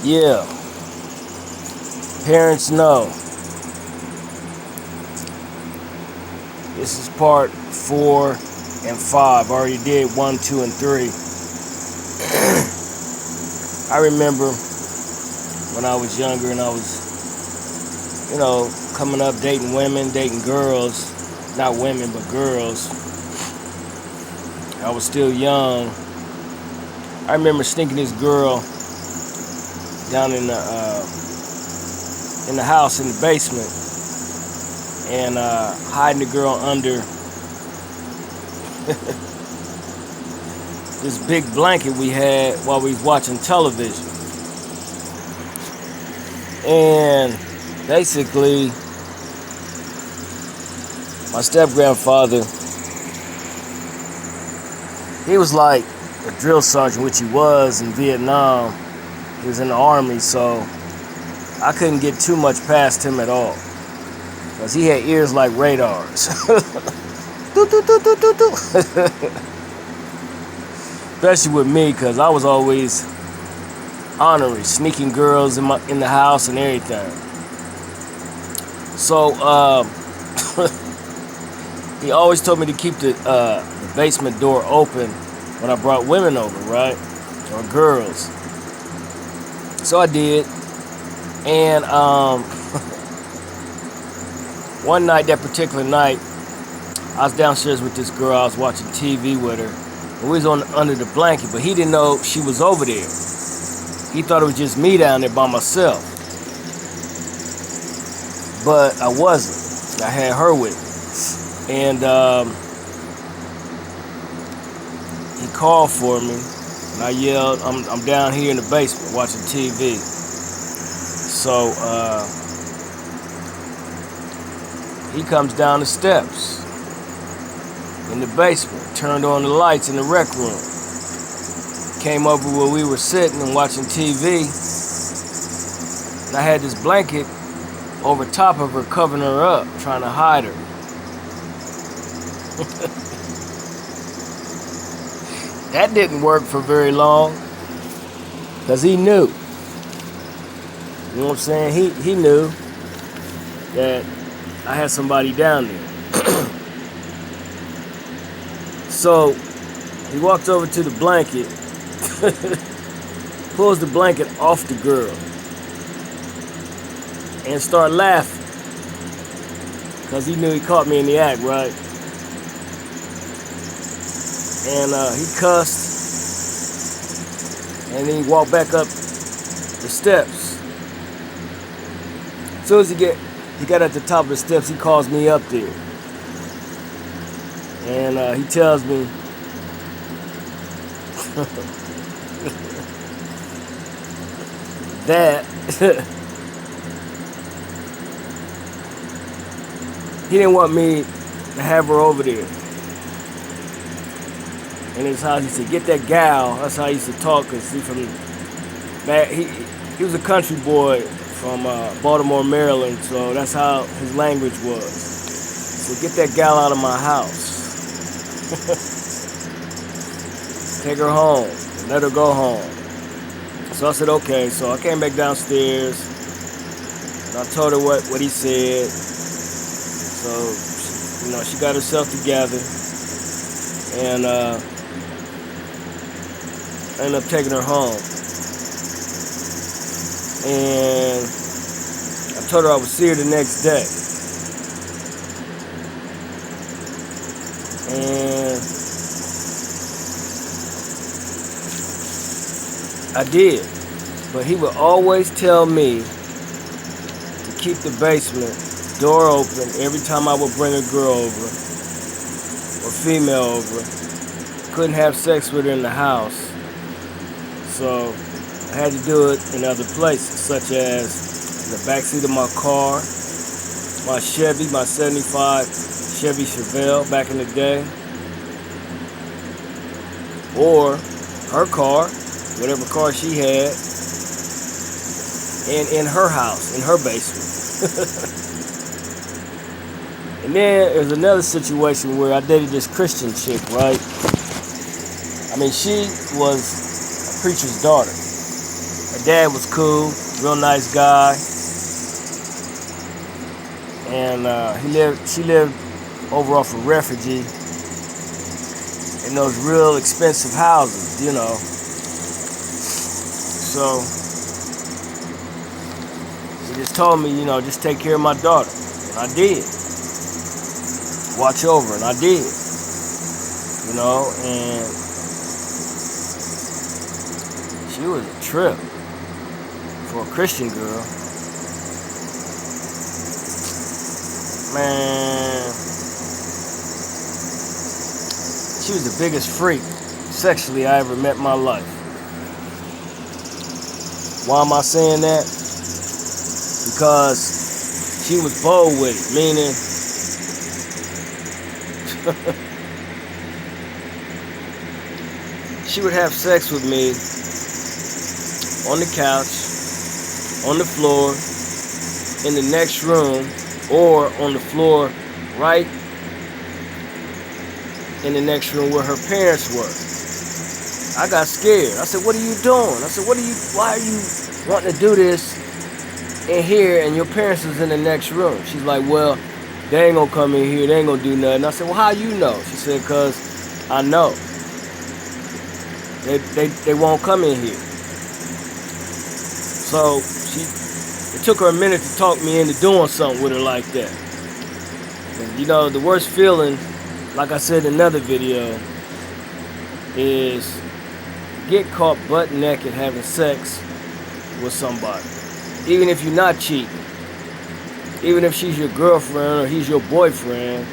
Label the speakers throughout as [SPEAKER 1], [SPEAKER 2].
[SPEAKER 1] Yeah, parents know. This is part 4 and 5. I already did 1, 2, and 3. I remember when I was younger and I was, coming up, dating women, dating girls. Not women, but girls. I was still young. I remember sneaking this girl down in the house in the basement and hiding the girl under this big blanket we had while we was watching television. And basically, my step-grandfather, he was like a drill sergeant, which he was in Vietnam. He was in the army, so I couldn't get too much past him at all. Because he had ears like radars. Especially with me, because I was always honorary, sneaking girls in the house and everything. So he always told me to keep the basement door open when I brought women over, right? Or girls. So I did. And one night, that particular night, I was downstairs with this girl. I was watching TV with her. And we was under the blanket, but he didn't know she was over there. He thought it was just me down there by myself. But I wasn't. I had her with me. And he called for me. And I yelled, I'm down here in the basement watching TV. So he comes down the steps in the basement, turned on the lights in the rec room, came over where we were sitting and watching TV, and I had this blanket over top of her, covering her up, trying to hide her. That didn't work for very long, because he knew. You know what I'm saying? He knew that I had somebody down there. So he walked over to the blanket, pulls the blanket off the girl, and started laughing. Because he knew he caught me in the act, right? And he cussed, and then he walked back up the steps. As soon as he got at the top of the steps, he calls me up there. And he tells me that he didn't want me to have her over there. In his house, he said, "Get that gal." That's how he used to talk, because he was a country boy from Baltimore, Maryland, so that's how his language was. So get that gal out of my house. Take her home. Let her go home. So I said, okay. So I came back downstairs, and I told her what he said. So, she got herself together, and I ended up taking her home. And I told her I would see her the next day. And I did. But he would always tell me to keep the basement door open every time I would bring a girl over or female over. Couldn't have sex with her in the house. So I had to do it in other places, such as in the backseat of my car, my Chevy, my 75 Chevy Chevelle back in the day, or her car, whatever car she had, and in her house, in her basement. And then there's another situation where I dated this Christian chick, right? I mean, she was a preacher's daughter. Her dad was cool, real nice guy. And she lived over off of Refugee in those real expensive houses, you know. So he just told me, you know, just take care of my daughter. And I did. Watch over, and I did. You know, and she was a trip for a Christian girl. Man, she was the biggest freak sexually I ever met in my life. Why am I saying that? Because she was bold with it, meaning she would have sex with me on the couch, on the floor, in the next room, or on the floor right in the next room where her parents were. I got scared. I said, what are you doing? I said, why are you wanting to do this in here and your parents is in the next room? She's like, well, they ain't gonna come in here, they ain't gonna do nothing. I said, well, how you know? She said, cause I know. They won't come in here. So it took her a minute to talk me into doing something with her like that. And, you know, the worst feeling, like I said in another video, is get caught butt naked having sex with somebody. Even if you're not cheating. Even if she's your girlfriend or he's your boyfriend.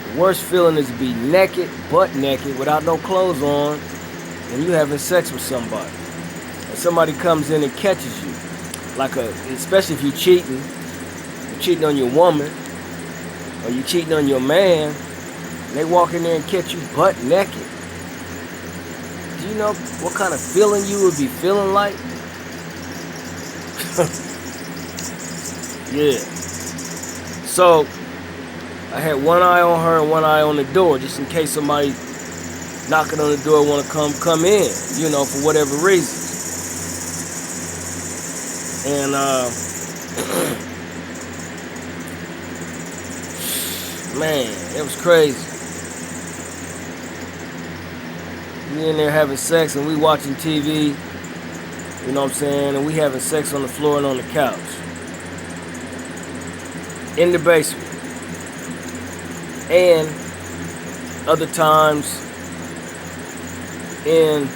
[SPEAKER 1] The worst feeling is to be naked, butt naked, without no clothes on, and you having sex with somebody. And somebody comes in and catches you. Especially if you're cheating on your woman, or you're cheating on your man, and they walk in there and catch you butt naked. Do you know what kind of feeling you would be feeling like? Yeah. So, I had one eye on her and one eye on the door, just in case somebody knocking on the door want to come in, you know, for whatever reason. And, man, it was crazy. We in there having sex and we watching TV, you know what I'm saying, and we having sex on the floor and on the couch. In the basement. And other times in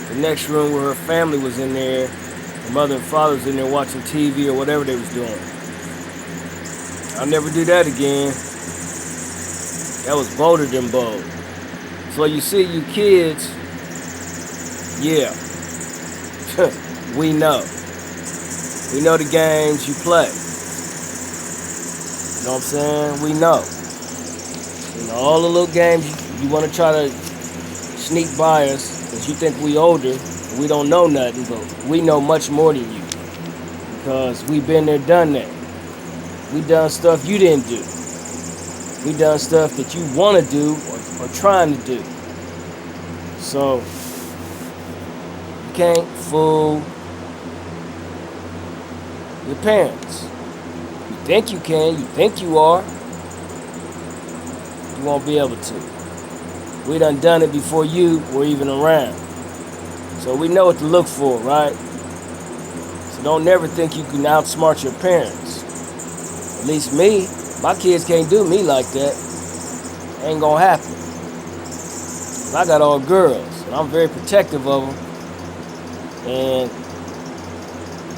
[SPEAKER 1] the next room where her family was in there, her mother and father was in there watching TV or whatever they was doing. I'll never do that again. That was bolder than bold. So you see, you kids, yeah, we know. We know the games you play. You know what I'm saying? We know. You know, all the little games you want to try to sneak by us because you think we older and we don't know nothing, but we know much more than you because we been there, done that. We done stuff you didn't do. We done stuff that you want to do or trying to do. So you can't fool your parents. You think you can, you think you are. You won't be able to. We done it before you were even around. So we know what to look for, right? So don't never think you can outsmart your parents. At least me, my kids can't do me like that. Ain't gonna happen. I got all girls, and I'm very protective of them. And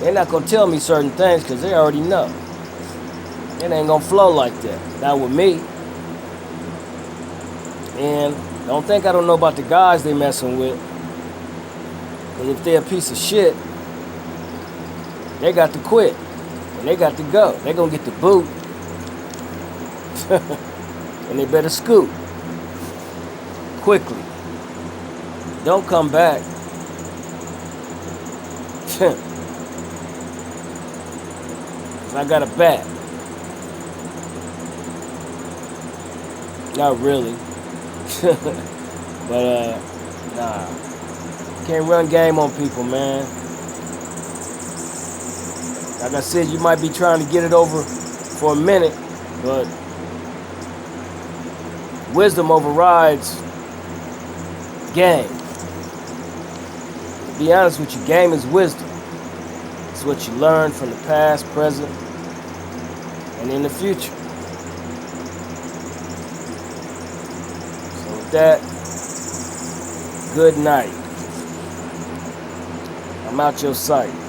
[SPEAKER 1] they're not gonna tell me certain things because they already know. It ain't gonna flow like that. Not with me. And don't think I don't know about the guys they messing with. Because if they're a piece of shit, they got to quit. And they got to go. They gonna get the boot. And they better scoot. Quickly. Don't come back. I got a bat. Not really. But, nah. Can't run game on people, man. Like I said, you might be trying to get it over for a minute, but wisdom overrides game. To be honest with you, game is wisdom. It's what you learn from the past, present, and in the future. So with that, good night. I'm out your sight.